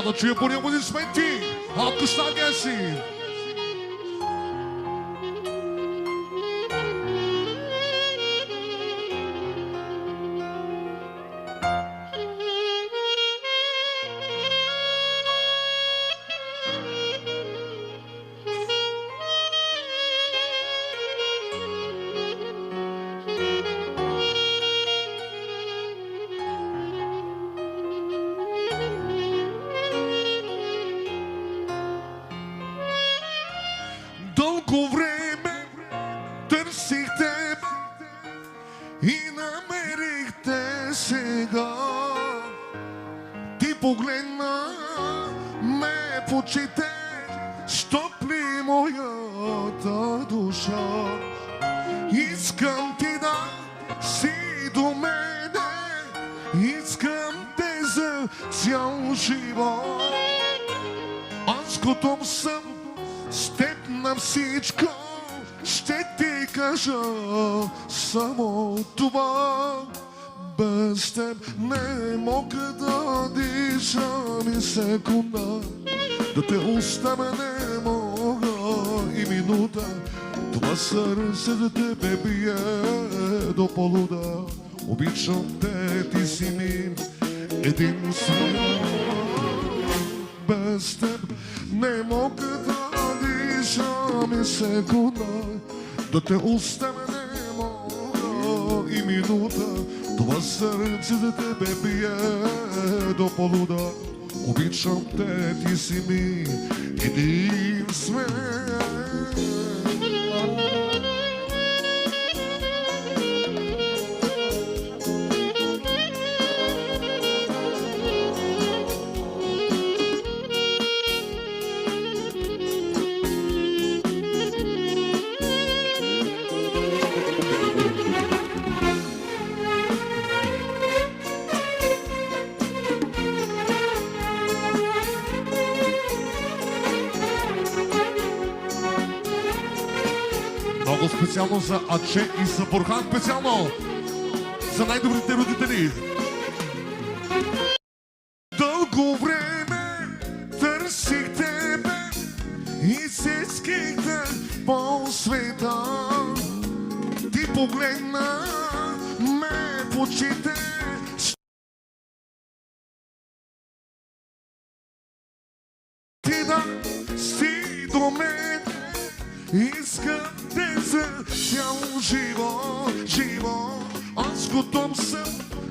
Yalıcı'ya buraya aplodismenti. Alkışlar gelsin. Дълго време търсих теб и намерих те сега. Ти погледна ме в очите, стопли моята душа. Искам ти да си до мене, искам те за цял живот. Аз готов съм с теб на всичко, ще ти кажа само това. Без теб не мога да дишам и секунда, да те оставя не мога и минута. Това сърце за тебе бие до полуда. Обичам те, ти си ми единствен. Без теб не мога да дишам и секунда, да те оставя не мога и минута. Това сърце за тебе бие до полуда. Обичам те, ти си ми единствен. Много специално за Аче и за Бурхан, специално за най-добрите родители. Дълго време търсих тебе и се скрихте по света. Ти погледна ме в очите, ти да си до мен. Искам те за цял живот. Аз готов съм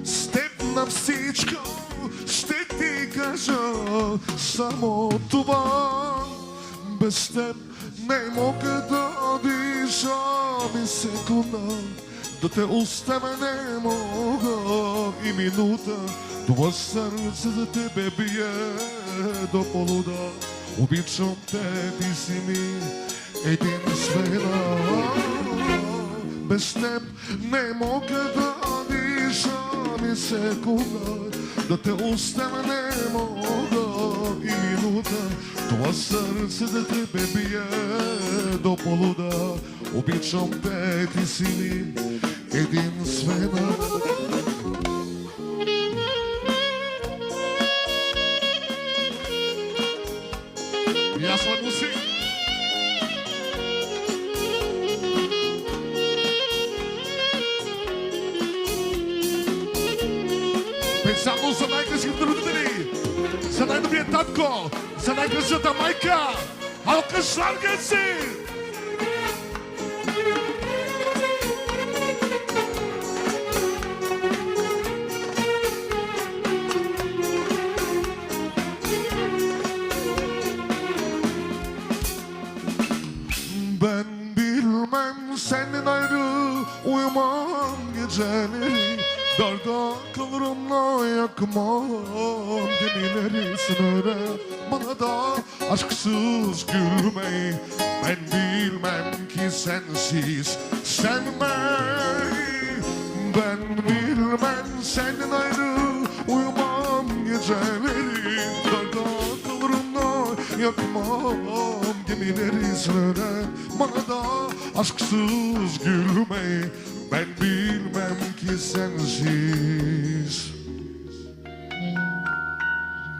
с теб на всичко, ще ти кажа само това. Без теб не мога да дишам и секунда, да те оставя не мога и минута. Това сърце за тебе бие до полуда. Обичам те, ти си ми единствена. Без теб не мога да дишам и секунда, да те оставя не мога и минута. Това сърце за тебе бие до полуда. Обичам те, ти си ми единствена. И аз си. Само за най-красивите родители, за най-добрия татко, за най-красивата майка. Алкъшларка си! Ben bilmem senin ayrı uyumam geceleri. Darda kalırımla yakmam gemileri sınırı. Bana da aşksız gülmeyi, ben bilmem ki sensiz sevmeyi. Ben bilmem senin ayrı uyumam geceleri. Darda kalırımla yakmam gemileri sınırı. Bana da aşksız gülmeyi, ben bilmem ki sensiz.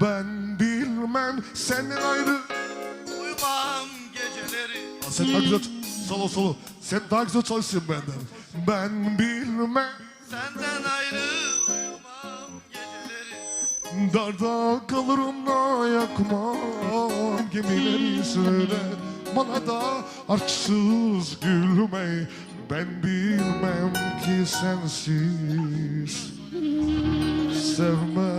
Ben bilmem bilmem senden ayrı. Uyumam geceleri. Sen daha güzel solo. Sen daha güzel çalışıyorsun benden. Ben bilmem Senden ayrı uyumam geceleri. darda kalırım da yakmam gemileri söyle. Bana da aşksız gülmeyi. Ben bilmem ki sensiz sevmem.